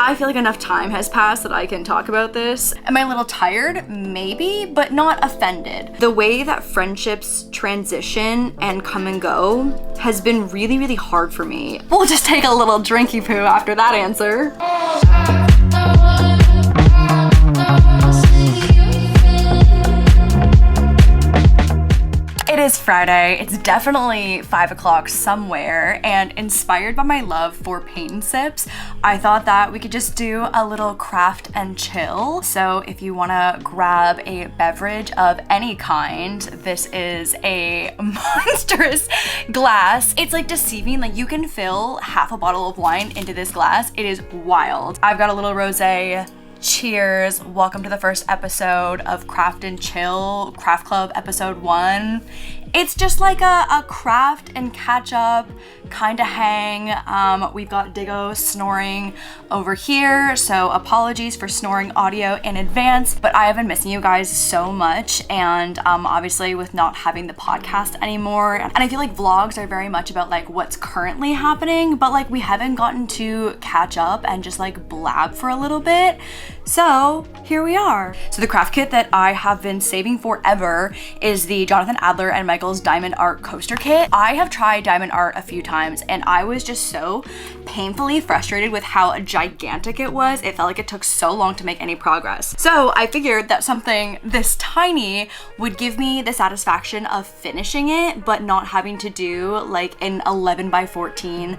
I feel like enough time has passed that I can talk about this. Am I a little tired? Maybe, but not offended. The way that friendships transition and come and go has been really, really hard for me. We'll just take a little drinky poo after that answer. It is Friday, it's definitely 5 o'clock somewhere, and inspired by my love for paint and sips, I thought that we could just do a little craft and chill. So if you wanna grab a beverage of any kind, this is a monstrous glass. It's like deceiving, like you can fill half a bottle of wine into this glass. It is wild. I've got a little rosé. Cheers. Welcome to the first episode of Craft and Chill, Craft Club episode 1. It's just like a craft and catch up kind of hang. We've got Diggo snoring over here, so apologies for snoring audio in advance, but I have been missing you guys so much, and obviously with not having the podcast anymore, and I feel like vlogs are very much about like what's currently happening, but like we haven't gotten to catch up and just like blab for a little bit. So here we are. So the craft kit that I have been saving forever is the Jonathan Adler and Michael's Diamond Art coaster kit. I have tried diamond art a few times and I was just so painfully frustrated with how gigantic it was. It felt like it took so long to make any progress. So I figured that something this tiny would give me the satisfaction of finishing it, but not having to do like an 11 by 14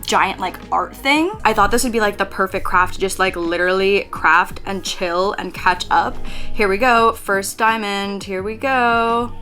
giant like art thing. I thought this would be like the perfect craft to just like literally craft and chill and catch up. Here we go, first diamond, here we go.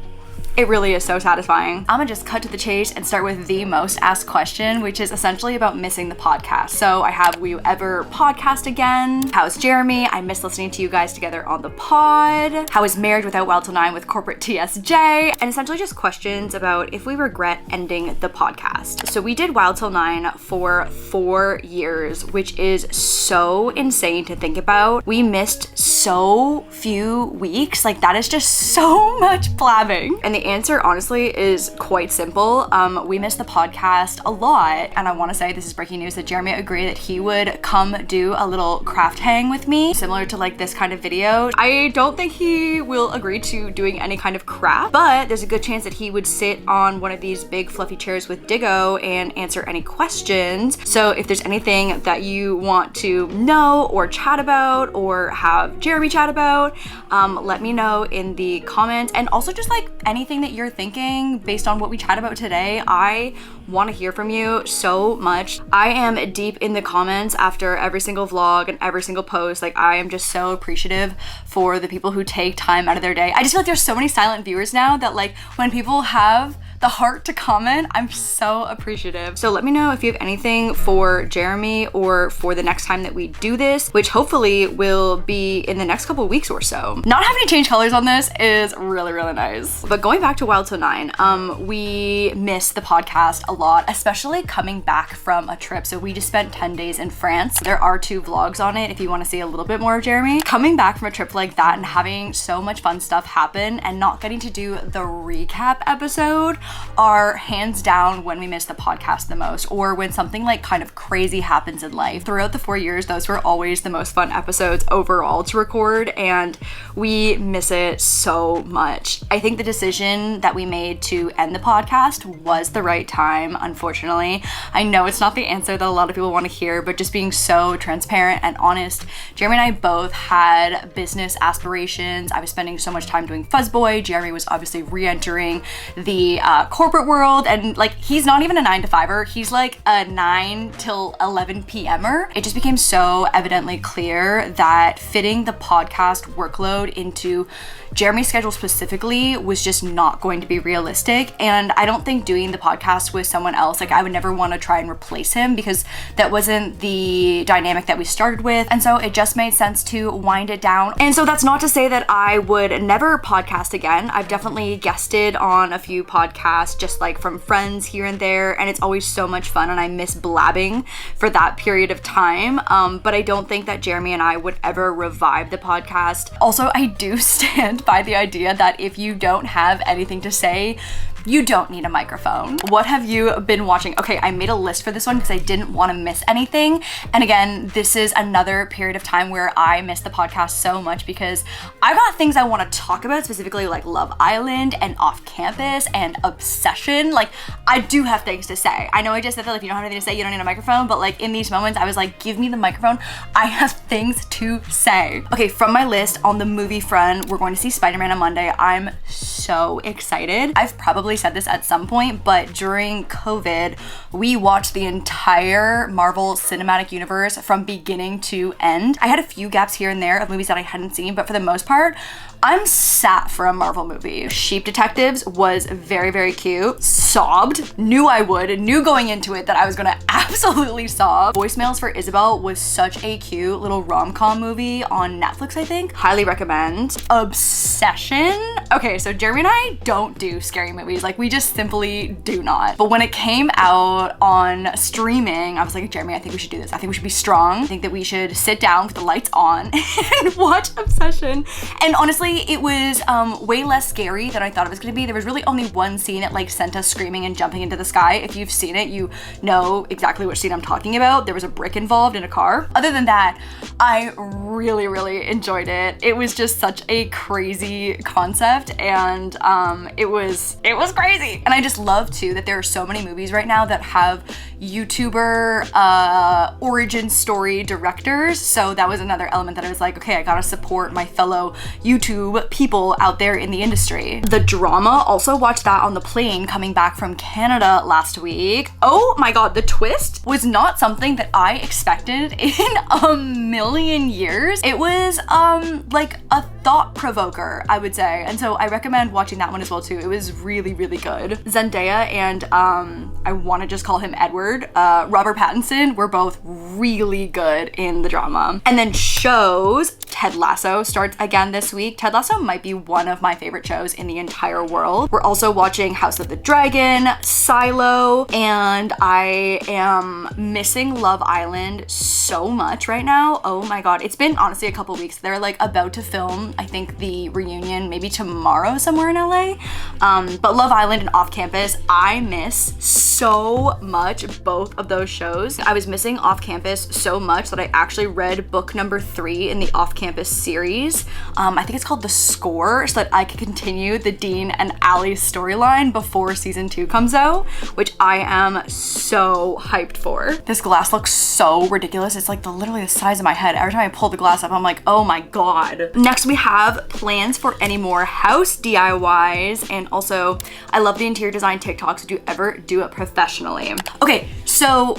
It really is so satisfying. I'm gonna just cut to the chase and start with the most asked question, which is essentially about missing the podcast. So I have, will you ever podcast again? How's Jeremy? I miss listening to you guys together on the pod. How is Marriage Without Wild Till 9 with corporate TSJ? And essentially just questions about if we regret ending the podcast. So we did Wild Till 9 for 4 years, which is so insane to think about. We missed so few weeks. Like that is just so much blabbing. And the answer honestly is quite simple. We missed the podcast a lot, and I want to say this is breaking news that Jeremy agreed that he would come do a little craft hang with me, similar to like this kind of video. I don't think he will agree to doing any kind of craft, but there's a good chance that he would sit on one of these big fluffy chairs with Diggo and answer any questions. So if there's anything that you want to know or chat about or have Jeremy chat about, let me know in the comments, and also just like anything that you're thinking based on what we chat about today. I want to hear from you so much. I am deep in the comments after every single vlog and every single post. Like I am just so appreciative for the people who take time out of their day. I just feel like there's so many silent viewers now that like when people have the heart to comment, I'm so appreciative. So let me know if you have anything for Jeremy or for the next time that we do this, which hopefully will be in the next couple of weeks or so. Not having to change colors on this is really, really nice. But going back to Wild Till 9, we miss the podcast a lot, especially coming back from a trip. So we just spent 10 days in France. There are 2 vlogs on it if you want to see a little bit more of Jeremy. Coming back from a trip like that and having so much fun stuff happen and not getting to do the recap episode are hands down when we miss the podcast the most, or when something like kind of crazy happens in life. Throughout the 4 years, those were always the most fun episodes overall to record, and we miss it so much. I think the decision that we made to end the podcast was the right time, unfortunately. I know it's not the answer that a lot of people want to hear, but just being so transparent and honest, Jeremy and I both had business aspirations. I was spending so much time doing fuzzboy. Jeremy was obviously re-entering the corporate world, and like he's not even a 9 to 5er, he's like a 9 till 11 p.m.er. It just became so evidently clear that fitting the podcast workload into Jeremy's schedule specifically was just not going to be realistic, and I don't think doing the podcast with someone else, like I would never want to try and replace him because that wasn't the dynamic that we started with, and so it just made sense to wind it down. And so that's not to say that I would never podcast again. I've definitely guested on a few podcasts just like from friends here and there, and it's always so much fun, and I miss blabbing for that period of time, but I don't think that Jeremy and I would ever revive the podcast. Also, I do stand by the idea that if you don't have anything to say, You don't need a microphone. What have you been watching? Okay, I made a list for this one because I didn't want to miss anything. And again, this is another period of time where I miss the podcast so much because I got things I want to talk about, specifically like Love Island and Off Campus and Obsession. Like, I do have things to say. I know I just said that, like, if you don't have anything to say, you don't need a microphone, but like in these moments, I was like, give me the microphone. I have things to say. Okay, from my list on the movie front, we're going to see Spider-Man on Monday. I'm so excited. I've probably said this at some point, but during COVID, we watched the entire Marvel Cinematic Universe from beginning to end. I had a few gaps here and there of movies that I hadn't seen, but for the most part, I'm sat for a Marvel movie. Sheep Detectives was very, very cute. Sobbed. Knew I would. Knew going into it that I was gonna absolutely sob. Voicemails for Isabel was such a cute little rom-com movie on Netflix, I think. Highly recommend. Obsession. Okay, so Jeremy and I don't do scary movies. Like, we just simply do not. But when it came out on streaming, I was like, Jeremy, I think we should do this. I think we should be strong. I think that we should sit down with the lights on and watch Obsession. And honestly, it was way less scary than I thought it was gonna be. There was really only one scene that like sent us screaming and jumping into the sky. If you've seen it, you know exactly which scene I'm talking about. There was a brick involved in a car. Other than that, I really, really enjoyed it. It was just such a crazy concept, and it was crazy. And I just love too that there are so many movies right now that have YouTuber origin story directors. So that was another element that I was like, okay, I gotta support my fellow YouTube people out there in the industry. The drama, also watched that on the plane coming back from Canada last week. Oh my god, the twist was not something that I expected in a million years. It was like a thought provoker, I would say. And so I recommend watching that one as well too. It was really, really good. Zendaya and I want to just call him Edward, Robert Pattinson were both really good in the drama. And then shows, Ted Lasso starts again this week. Ted Lasso might be one of my favorite shows in the entire world. We're also watching House of the Dragon, Silo, and I am missing Love Island so much right now. Oh my god, it's been honestly a couple weeks. They're like about to film, I think, the reunion maybe tomorrow somewhere in LA. But Love Island and Off Campus, I miss so much both of those shows. I was missing Off Campus so much that I actually read book number 3 in the Off Campus series. I think it's called The Score, so that I can continue the Dean and Allie storyline before season 2 comes out, which I am so hyped for. This glass looks so ridiculous. It's like literally the size of my head. Every time I pull the glass up, I'm like, oh my god. Next, we have plans for any more house DIYs, and also I love the interior design TikToks. Do you ever do it professionally? Okay, so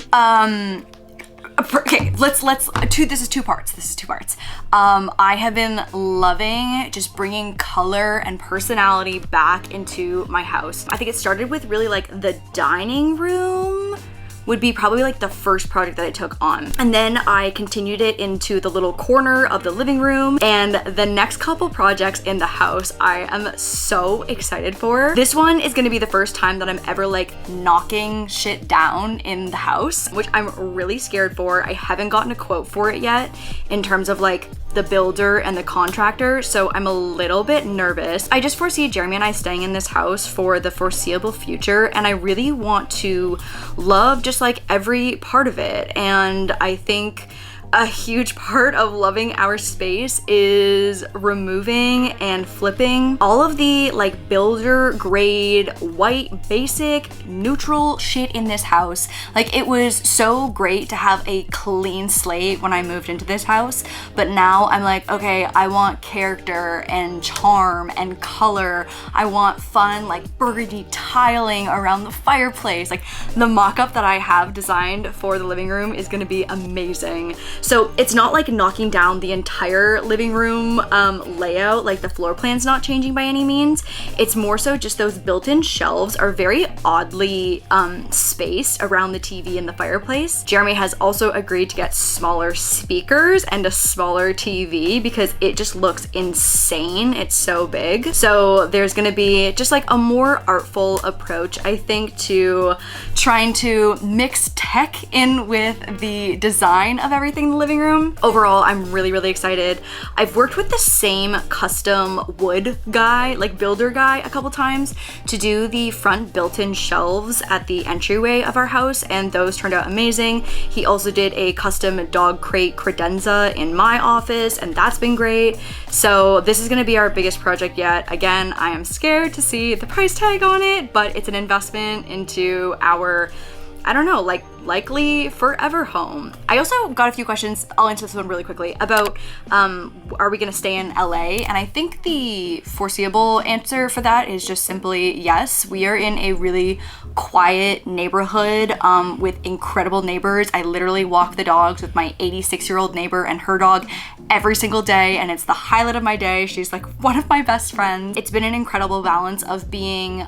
okay, this is two parts. I have been loving just bringing color and personality back into my house. I think it started with really like the dining room would be probably like the first project that I took on. And then I continued it into the little corner of the living room, and the next couple projects in the house I am so excited for. This one is gonna be the first time that I'm ever like knocking shit down in the house, which I'm really scared for. I haven't gotten a quote for it yet in terms of like the builder and the contractor, so I'm a little bit nervous. I just foresee Jeremy and I staying in this house for the foreseeable future, and I really want to love just like every part of it. And I think a huge part of loving our space is removing and flipping all of the like builder grade white basic neutral shit in this house. Like, it was so great to have a clean slate when I moved into this house, but now I'm like, okay, I want character and charm and color. I want fun like burgundy tiling around the fireplace. Like, the mock-up that I have designed for the living room is gonna be amazing. So it's not like knocking down the entire living room layout, like the floor plan's not changing by any means. It's more so just those built-in shelves are very oddly spaced around the TV and the fireplace. Jeremy has also agreed to get smaller speakers and a smaller TV because it just looks insane. It's so big. So there's gonna be just like a more artful approach, I think, to trying to mix tech in with the design of everything decorating the living room. Overall, I'm really excited. I've worked with the same custom wood guy, like builder guy, a couple times to do the front built-in shelves at the entryway of our house, and those turned out amazing. He also did a custom dog crate credenza in my office, and that's been great. So this is gonna be our biggest project yet. Again, I am scared to see the price tag on it, but it's an investment into our, I don't know, like likely forever home. I also got a few questions, I'll answer this one really quickly, about are we gonna stay in LA? And I think the foreseeable answer for that is just simply yes. We are in a really quiet neighborhood with incredible neighbors. I literally walk the dogs with my 86-year-old neighbor and her dog every single day, and it's the highlight of my day. She's like one of my best friends. It's been an incredible balance of being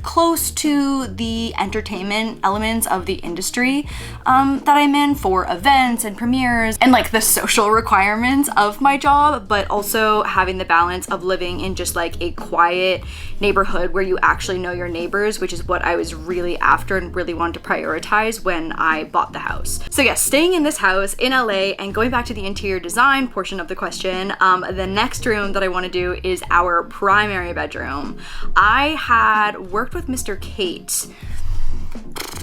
close to the entertainment elements of the industry that I'm in for events and premieres and like the social requirements of my job, but also having the balance of living in just like a quiet neighborhood where you actually know your neighbors, which is what I was really after and really wanted to prioritize when I bought the house. So yes, staying in this house in LA, and going back to the interior design portion of the question, the next room that I want to do is our primary bedroom. I had worked with Mr. Kate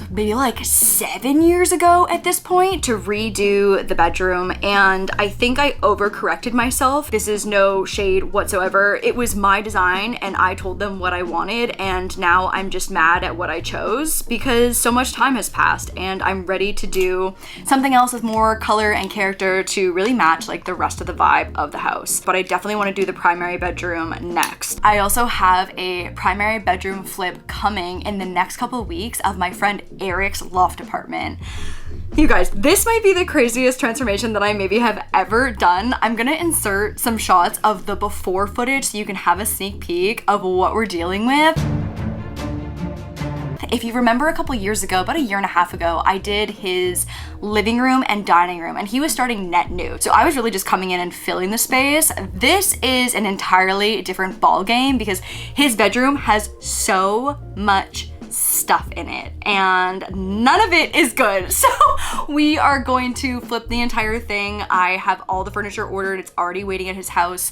maybe like 7 years ago at this point to redo the bedroom, and I think I overcorrected myself. This is no shade whatsoever. It was my design and I told them what I wanted, and now I'm just mad at what I chose because so much time has passed and I'm ready to do something else with more color and character to really match like the rest of the vibe of the house. But I definitely want to do the primary bedroom next. I also have a primary bedroom flip coming in the next couple of weeks of my friend Eric's loft apartment. You guys, this might be the craziest transformation that I maybe have ever done. I'm gonna insert some shots of the before footage so you can have a sneak peek of what we're dealing with. If you remember a couple years ago, about a year and a half ago, I did his living room and dining room, and he was starting net new. So I was really just coming in and filling the space. This is an entirely different ball game because his bedroom has so much stuff in it and none of it is good. So we are going to flip the entire thing. I have all the furniture ordered. It's already waiting at his house.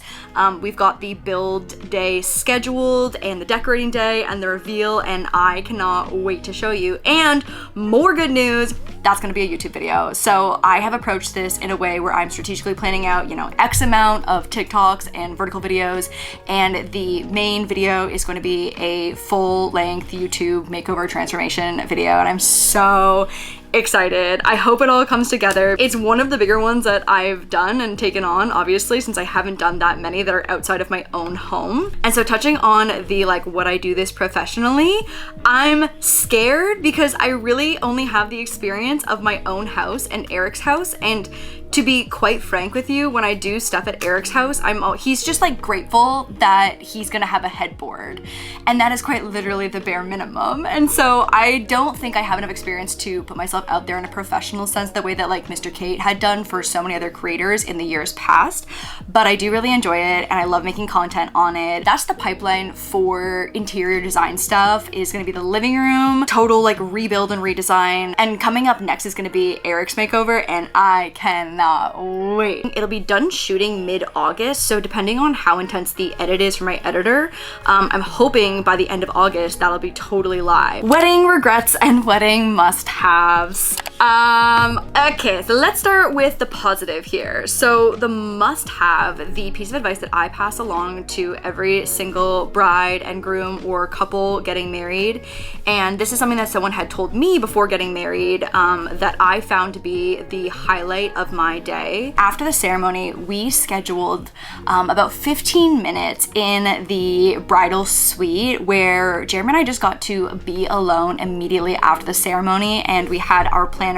We've got the build day scheduled and the decorating day and the reveal, and I cannot wait to show you. And more good news, that's gonna be a YouTube video. So I have approached this in a way where I'm strategically planning out, you know, X amount of TikToks and vertical videos, and the main video is going to be a full-length YouTube makeover transformation video, and I'm so excited. I hope it all comes together. It's one of the bigger ones that I've done and taken on, obviously, since I haven't done that many that are outside of my own home. And so touching on the like, would I do this professionally? I'm scared because I really only have the experience of my own house and Eric's house, and to be quite frank with you, when I do stuff at Eric's house, he's just like grateful that he's gonna have a headboard. And that is quite literally the bare minimum. And so I don't think I have enough experience to put myself out there in a professional sense the way that like Mr. Kate had done for so many other creators in the years past. But I do really enjoy it and I love making content on it. That's the pipeline for interior design stuff, is gonna be the living room, total like rebuild and redesign. And coming up next is gonna be Eric's makeover, and I cannot wait. It'll be done shooting mid-August, so depending on how intense the edit is for my editor, I'm hoping by the end of August that'll be totally live. Wedding regrets and wedding must-haves. Okay, so let's start with the positive here. So the must-have, the piece of advice that I pass along to every single bride and groom or couple getting married, and this is something that someone had told me before getting married, that I found to be the highlight of my day. After the ceremony, we scheduled about 15 minutes in the bridal suite where Jeremy and I just got to be alone immediately after the ceremony, and we had our planner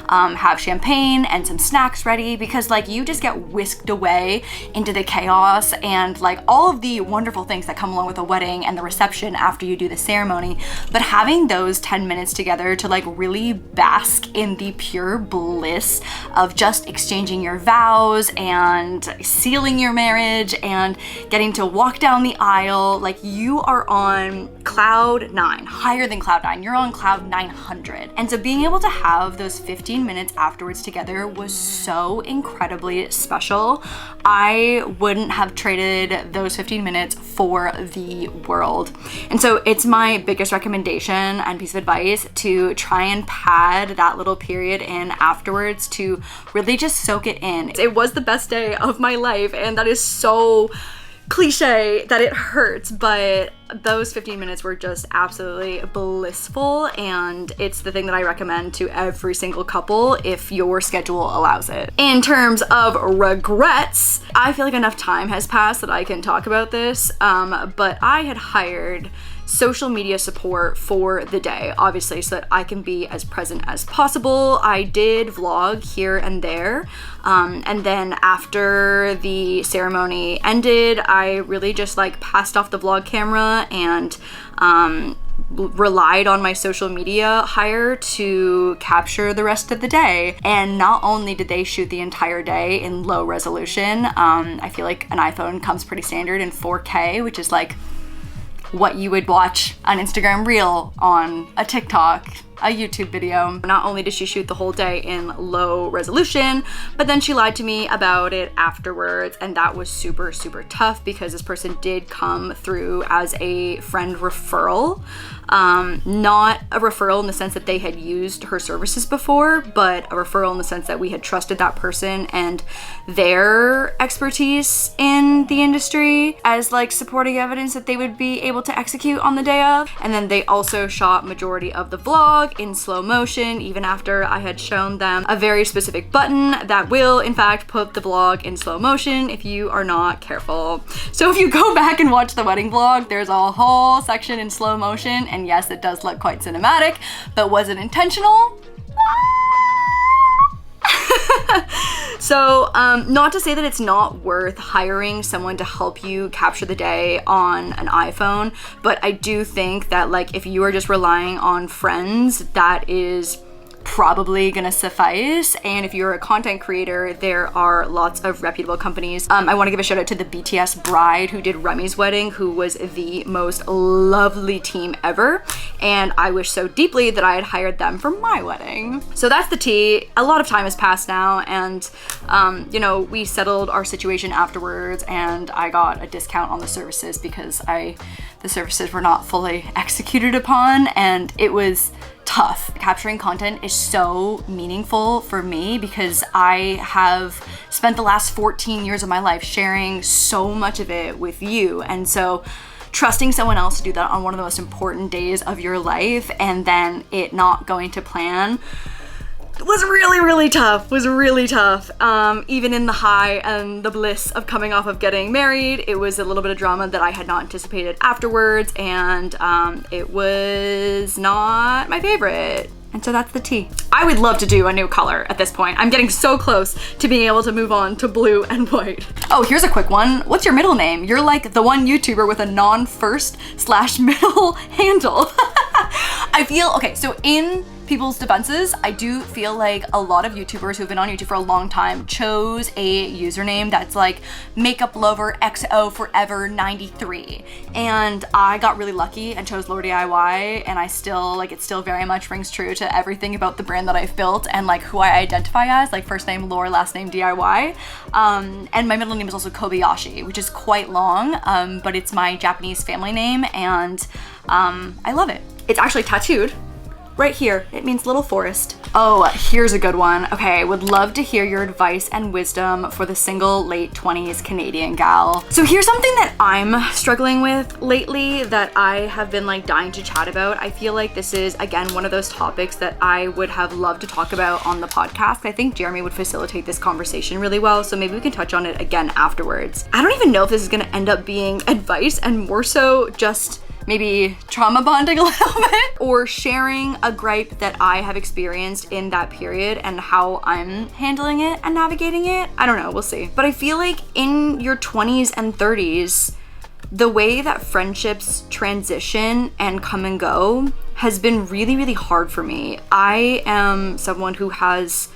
have champagne and some snacks ready, because like you just get whisked away into the chaos and like all of the wonderful things that come along with a wedding and the reception after you do the ceremony. But having those 10 minutes together to like really bask in the pure bliss of just exchanging your vows and sealing your marriage and getting to walk down the aisle, like you are on cloud 9, higher than cloud 9, you're on cloud 900. And so being able to have have those 15 minutes afterwards together was so incredibly special. I wouldn't have traded those 15 minutes for the world. And so it's my biggest recommendation and piece of advice to try and pad that little period in afterwards to really just soak it in. It was the best day of my life, and that is so cliche that it hurts, but those 15 minutes were just absolutely blissful, and it's the thing that I recommend to every single couple if your schedule allows it. In terms of regrets, I feel like enough time has passed that I can talk about this, but I had hired social media support for the day, obviously, so that I can be as present as possible. I did vlog here and there, and then after the ceremony ended, I really just like passed off the vlog camera and relied on my social media hire to capture the rest of the day. And not only did they shoot the entire day in low resolution, I feel like an iPhone comes pretty standard in 4K, which is like what you would watch an Instagram reel, on a TikTok, a YouTube video. Not only did she shoot the whole day in low resolution, but then she lied to me about it afterwards, and that was super, super tough because this person did come through as a friend referral. Not a referral in the sense that they had used her services before, but a referral in the sense that we had trusted that person and their expertise in the industry as like supporting evidence that they would be able to execute on the day of. And then they also shot majority of the vlog in slow motion, even after I had shown them a very specific button that will in fact put the vlog in slow motion if you are not careful. So if you go back and watch the wedding vlog, there's a whole section in slow motion, and yes, it does look quite cinematic, but was it intentional? So, not to say that it's not worth hiring someone to help you capture the day on an iPhone, but I do think that like if you are just relying on friends, that is probably gonna suffice. And if you're a content creator, there are lots of reputable companies. I want to give a shout out to the BTS bride who did Remy's wedding, who was the most lovely team ever, and I wish so deeply that I had hired them for my wedding. So that's the tea. A lot of time has passed now, and you know, we settled our situation afterwards, and I got a discount on the services because the services were not fully executed upon, and it was tough. Capturing content is so meaningful for me because I have spent the last 14 years of my life sharing so much of it with you, and so trusting someone else to do that on one of the most important days of your life and then it not going to plan was really tough. Even in the high and the bliss of coming off of getting married, it was a little bit of drama that I had not anticipated afterwards, and it was not my favorite. And so that's the tea. I would love to do a new color at this point. I'm getting so close to being able to move on to blue and white. Oh, here's a quick one. What's your middle name? You're like the one YouTuber with a non-first/middle handle. I feel, okay, so in people's defenses, I do feel like a lot of YouTubers who've been on YouTube for a long time chose a username that's like makeup lover XO forever 93, and I got really lucky and chose LaurDIY, and I still like it still very much rings true to everything about the brand that I've built and like who I identify as, like first name Laur, last name DIY, and my middle name is also Kobayashi, which is quite long, but it's my Japanese family name, and I love it. It's actually tattooed right here. It means little forest. Oh, here's a good one. Okay, would love to hear your advice and wisdom for the single late 20s Canadian gal. So here's something that I'm struggling with lately that I have been like dying to chat about. I feel like this is, again, one of those topics that I would have loved to talk about on the podcast. I think Jeremy would facilitate this conversation really well, so maybe we can touch on it again afterwards. I don't even know if this is gonna end up being advice and more so just maybe trauma bonding a little bit, or sharing a gripe that I have experienced in that period and how I'm handling it and navigating it. I don't know, we'll see. But I feel like in your 20s and 30s, the way that friendships transition and come and go has been really, really hard for me. I am someone who has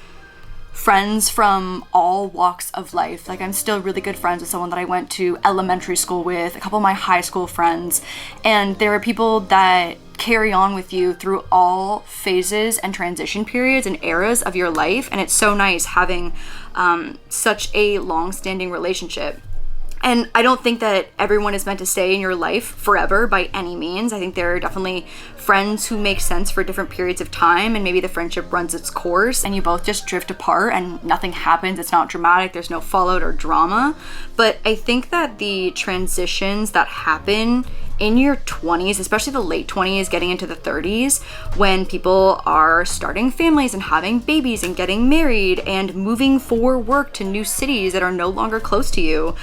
friends from all walks of life. Like, I'm still really good friends with someone that I went to elementary school with, a couple of my high school friends, and there are people that carry on with you through all phases and transition periods and eras of your life. And it's so nice having such a long-standing relationship. And I don't think that everyone is meant to stay in your life forever by any means. I think there are definitely friends who make sense for different periods of time, and maybe the friendship runs its course and you both just drift apart and nothing happens. It's not dramatic, there's no fallout or drama. But I think that the transitions that happen in your 20s, especially the late 20s, getting into the 30s, when people are starting families and having babies and getting married and moving for work to new cities that are no longer close to you,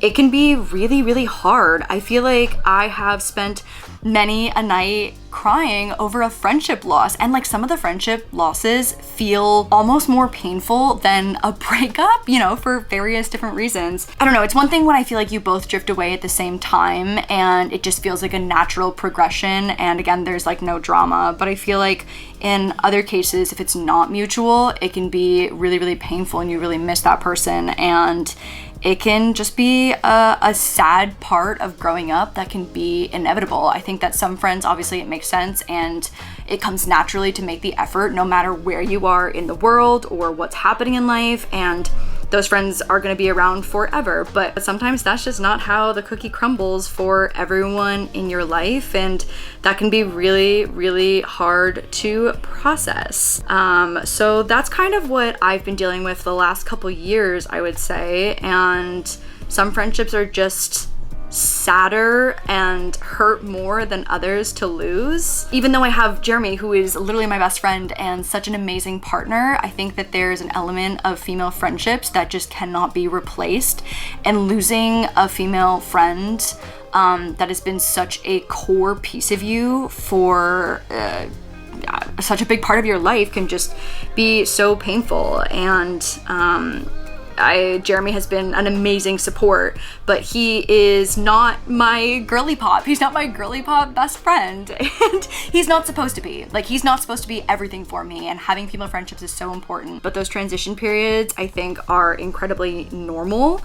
it can be really, really hard. I feel like I have spent many a night crying over a friendship loss, and like some of the friendship losses feel almost more painful than a breakup, you know, for various different reasons. I don't know, it's one thing when I feel like you both drift away at the same time and it just feels like a natural progression, and again, there's like no drama. But I feel like in other cases, if it's not mutual, it can be really, really painful and you really miss that person, and it can just be a sad part of growing up that can be inevitable. I think that some friends, obviously it makes sense and it comes naturally to make the effort no matter where you are in the world or what's happening in life, and those friends are going to be around forever. But sometimes that's just not how the cookie crumbles for everyone in your life, and that can be really, really hard to process. So that's kind of what I've been dealing with the last couple years, I would say. And some friendships are just sadder and hurt more than others to lose. Even though I have Jeremy, who is literally my best friend and such an amazing partner, I think that there's an element of female friendships that just cannot be replaced. And losing a female friend that has been such a core piece of you for such a big part of your life can just be so painful. And Jeremy has been an amazing support, but he is not my girly pop. He's not my girly pop best friend, and he's not supposed to be. Like, he's not supposed to be everything for me, and having female friendships is so important. But those transition periods, I think, are incredibly normal,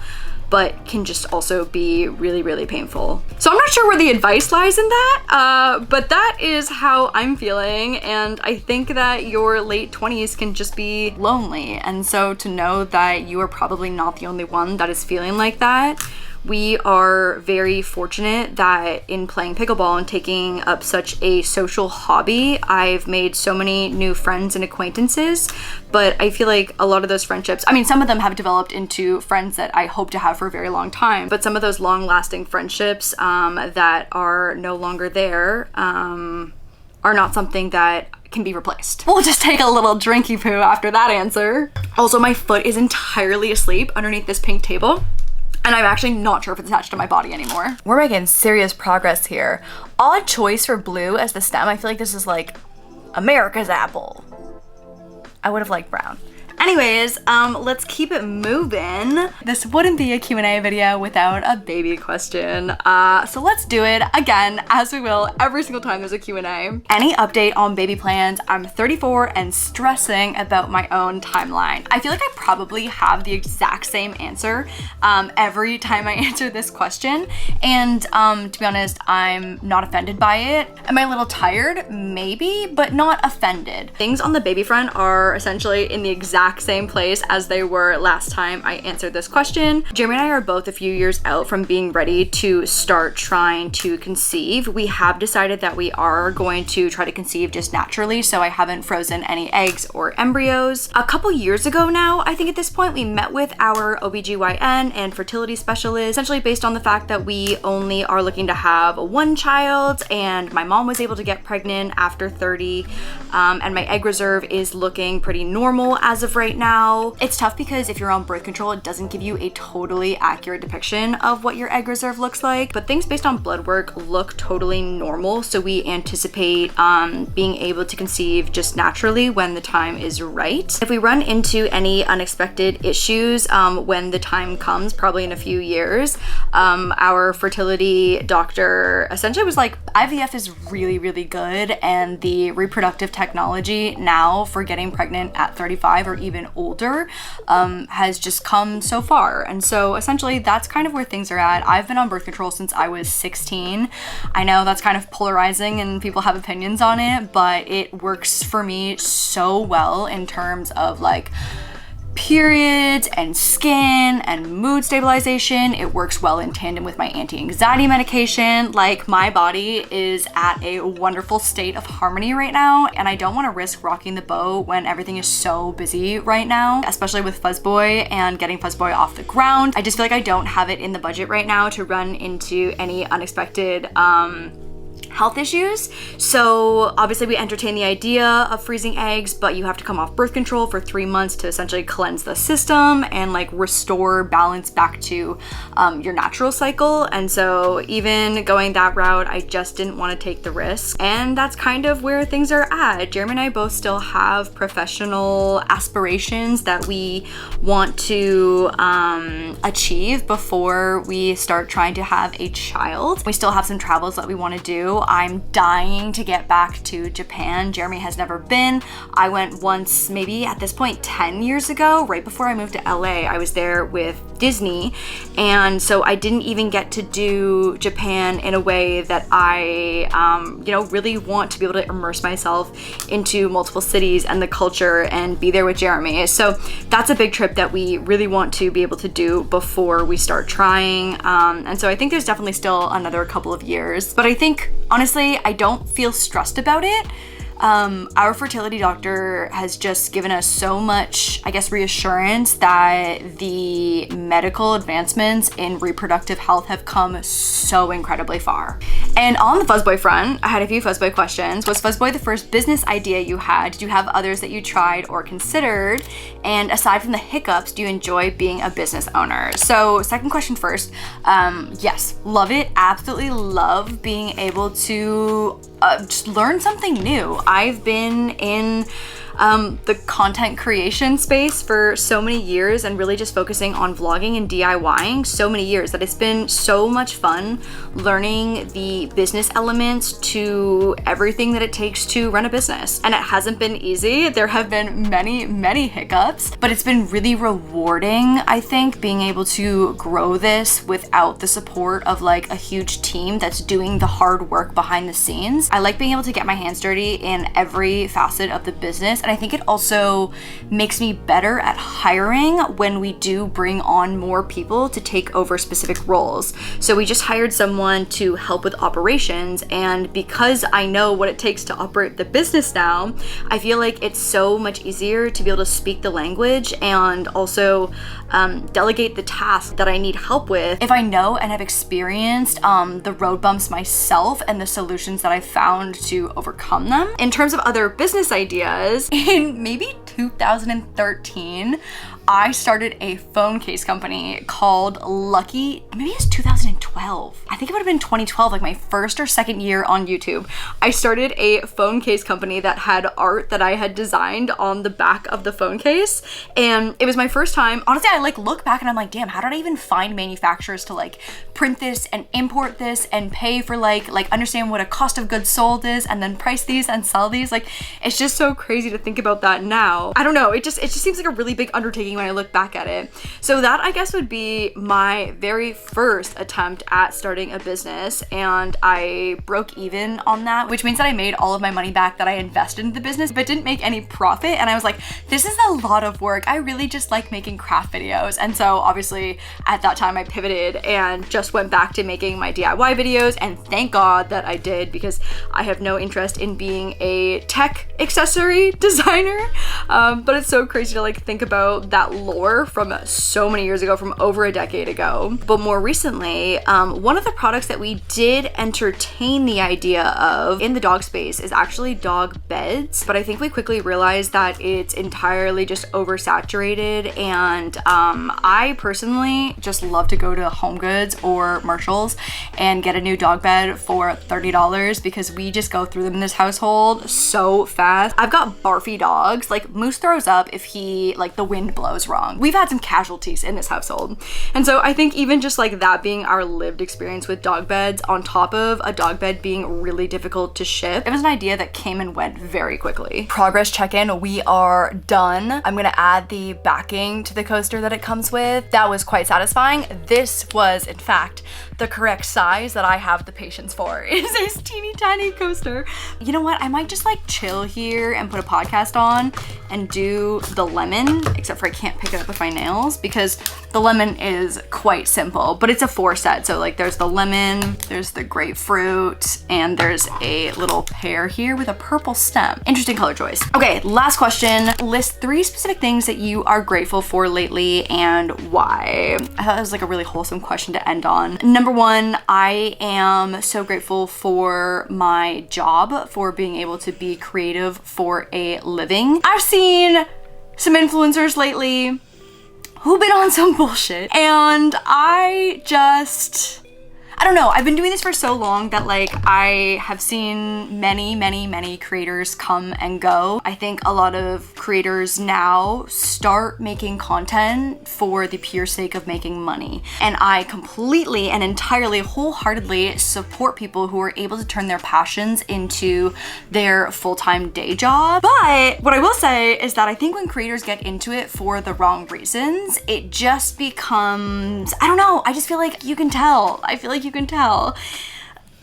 but can just also be really, really painful. So I'm not sure where the advice lies in that, but that is how I'm feeling, and I think that your late 20s can just be lonely, and so to know that you are probably not the only one that is feeling like that. We are very fortunate that in playing pickleball and taking up such a social hobby, I've made so many new friends and acquaintances, but I feel like a lot of those friendships, I mean, some of them have developed into friends that I hope to have for a very long time, but some of those long-lasting friendships that are no longer there are not something that can be replaced. We'll just take a little drinky poo after that answer. Also, my foot is entirely asleep underneath this pink table, and I'm actually not sure if it's attached to my body anymore. We're making serious progress here. Odd choice for blue as the stem. I feel like this is like America's apple. I would have liked brown. Anyways, let's keep it moving. This wouldn't be a Q&A video without a baby question. So let's do it again, as we will every single time there's a Q&A. Any update on baby plans? I'm 34 and stressing about my own timeline. I feel like I probably have the exact same answer every time I answer this question. And to be honest, I'm not offended by it. Am I a little tired? Maybe, but not offended. Things on the baby front are essentially in the exact same place as they were last time I answered this question. Jeremy and I are both a few years out from being ready to start trying to conceive. We have decided that we are going to try to conceive just naturally, so I haven't frozen any eggs or embryos. A couple years ago now, I think at this point, we met with our OBGYN and fertility specialist, essentially based on the fact that we only are looking to have one child, and my mom was able to get pregnant after 30, and my egg reserve is looking pretty normal as of right now. It's tough because if you're on birth control, it doesn't give you a totally accurate depiction of what your egg reserve looks like, but things based on blood work look totally normal, so we anticipate being able to conceive just naturally when the time is right. If we run into any unexpected issues when the time comes, probably in a few years, our fertility doctor essentially was like, IVF is really, really good, and the reproductive technology now for getting pregnant at 35 or even even older, has just come so far. And so essentially that's kind of where things are at. I've been on birth control since I was 16. I know that's kind of polarizing and people have opinions on it, but it works for me so well in terms of like periods and skin and mood stabilization. It works well in tandem with my anti-anxiety medication. Like, my body is at a wonderful state of harmony right now, and I don't want to risk rocking the boat when everything is so busy right now, especially with fuzzboy and getting fuzzboy off the ground. I just feel like I don't have it in the budget right now to run into any unexpected health issues. So obviously we entertain the idea of freezing eggs, but you have to come off birth control for 3 months to essentially cleanse the system and like restore balance back to your natural cycle. And so even going that route, I just didn't want to take the risk. And that's kind of where things are at. Jeremy and I both still have professional aspirations that we want to achieve before we start trying to have a child. We still have some travels that we want to do. I'm dying to get back to Japan. Jeremy has never been. I went once, maybe at this point 10 years ago, right before I moved to LA. I was there with Disney, and so I didn't even get to do Japan in a way that I really want to be able to immerse myself into multiple cities and the culture and be there with Jeremy. So that's a big trip that we really want to be able to do before we start trying. And so I think there's definitely still another couple of years, but I think honestly, I don't feel stressed about it. Our fertility doctor has just given us so much, I guess, reassurance that the medical advancements in reproductive health have come so incredibly far. And on the fuzzboy front, I had a few fuzzboy questions. Was fuzzboy the first business idea you had? Did you have others that you tried or considered? And aside from the hiccups, do you enjoy being a business owner? So second question first, yes, love it. Absolutely love being able to just learn something new. I've been in the content creation space for so many years and really just focusing on vlogging and DIYing so many years that it's been so much fun learning the business elements to everything that it takes to run a business. And it hasn't been easy. There have been many hiccups, but it's been really rewarding, I think, being able to grow this without the support of like a huge team that's doing the hard work behind the scenes. I like being able to get my hands dirty in every facet of the business, and I think it also makes me better at hiring when we do bring on more people to take over specific roles. So we just hired someone to help with operations, and because I know what it takes to operate the business now, I feel like it's so much easier to be able to speak the language and also delegate the tasks that I need help with if I know and have experienced the road bumps myself and the solutions that I've found to overcome them. In terms of other business ideas, in maybe 2013, I started a phone case company called Lucky. Maybe it's 2012. I think it would have been 2012, like my first or second year on YouTube. I started a phone case company that had art that I had designed on the back of the phone case. And it was my first time. Honestly, I like look back and I'm like, damn, how did I even find manufacturers to like print this and import this and pay for like understand what a cost of goods sold is and then price these and sell these? Like, it's just so crazy to think about that now. I don't know. It just seems like a really big undertaking when I look back at it. So that, I guess, would be my very first attempt at starting a business, and I broke even on that, which means that I made all of my money back that I invested in the business but didn't make any profit. And I was like, this is a lot of work. I really just like making craft videos. And so obviously at that time I pivoted and just went back to making my DIY videos, and thank God that I did, because I have no interest in being a tech accessory designer. But it's so crazy to like think about that lore from so many years ago, from over a decade ago. But more recently, one of the products that we did entertain the idea of in the dog space is actually dog beds. But I think we quickly realized that it's entirely just oversaturated, and I personally just love to go to Home Goods or Marshalls and get a new dog bed for $30 because we just go through them in this household so fast. I've got barfy dogs. Like, Moose throws up if the wind blows wrong. We've had some casualties in this household. And so I think even just like that being our lived experience experience with dog beds on top of a dog bed being really difficult to ship. It was an idea that came and went very quickly. Progress check-in, we are done. I'm gonna add the backing to the coaster that it comes with. That was quite satisfying. This was, in fact, the correct size that I have the patience for. It is a teeny tiny coaster. You know what? I might just like chill here and put a podcast on and do the lemon, except for I can't pick it up with my nails because the lemon is quite simple, but it's a 4 set. So like there's the lemon, there's the grapefruit, and there's a little pear here with a purple stem. Interesting color choice. Okay, last question. List 3 specific things that you are grateful for lately and why. I thought that was like a really wholesome question to end on. Number 1, I am so grateful for my job, for being able to be creative for a living. I've seen some influencers lately who've been on some bullshit, and I don't know, I've been doing this for so long that like I have seen many creators come and go. I think a lot of creators now start making content for the pure sake of making money. And I completely and entirely wholeheartedly support people who are able to turn their passions into their full-time day job. But what I will say is that I think when creators get into it for the wrong reasons, it just becomes, I don't know, I just feel like you can tell. I feel like you can tell.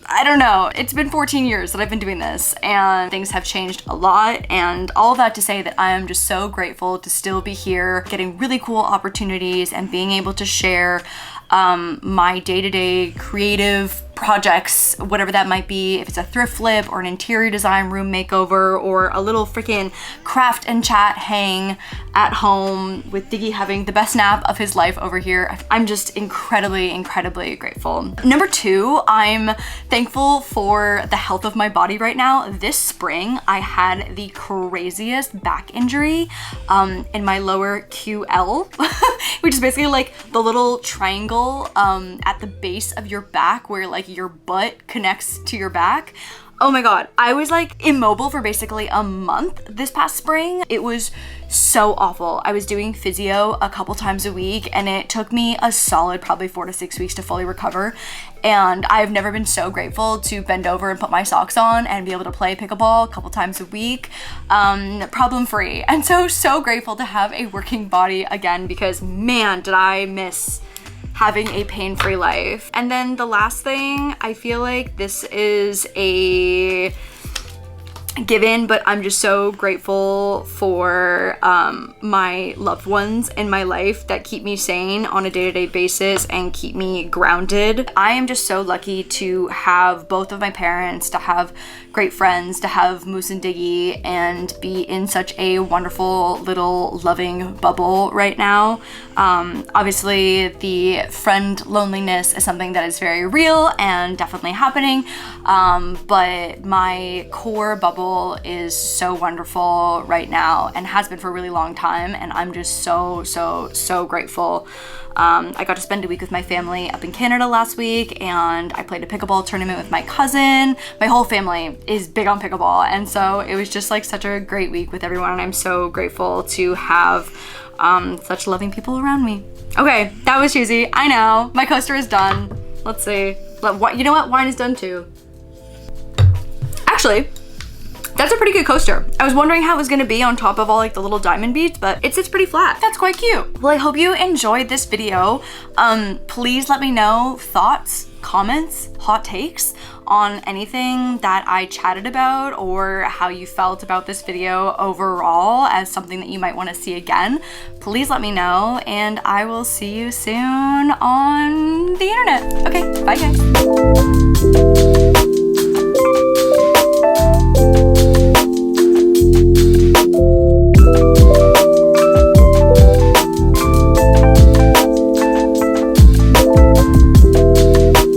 I don't know. It's been 14 years that I've been doing this and things have changed a lot, and all of that to say that I am just so grateful to still be here, getting really cool opportunities and being able to share my day-to-day creative projects, whatever that might be, if it's a thrift flip or an interior design room makeover or a little freaking craft and chat hang at home with Diggy having the best nap of his life over here. I'm just incredibly grateful. Number 2, I'm thankful for the health of my body right now. This spring, I had the craziest back injury in my lower QL, which is basically like the little triangle at the base of your back where like your butt connects to your back. Oh my God, I was like immobile for basically a month this past spring. It was so awful. I was doing physio a couple times a week and it took me a solid probably 4 to 6 weeks to fully recover. And I've never been so grateful to bend over and put my socks on and be able to play pickleball a couple times a week, problem free. And so grateful to have a working body again, because man, did I miss having a pain-free life. And then the last thing, I feel like this is a given, but I'm just so grateful for my loved ones in my life that keep me sane on a day-to-day basis and keep me grounded. I am just so lucky to have both of my parents, to have great friends, to have Moose and Diggy, and be in such a wonderful little loving bubble right now. Obviously the friend loneliness is something that is very real and definitely happening, but my core bubble is so wonderful right now and has been for a really long time, and I'm just so grateful. I got to spend a week with my family up in Canada last week, and I played a pickleball tournament with my cousin. My whole family is big on pickleball, and so it was just like such a great week with everyone, and I'm so grateful to have such loving people around me. Okay, that was cheesy, I know. My coaster is done. Let's see. You know what? Wine is done too. Actually, that's a pretty good coaster. I was wondering how it was gonna be on top of all like the little diamond beads, but it sits pretty flat. That's quite cute. Well, I hope you enjoyed this video. Please let me know thoughts, comments, hot takes on anything that I chatted about, or how you felt about this video overall as something that you might wanna see again. Please let me know, and I will see you soon on the internet. Okay, bye guys.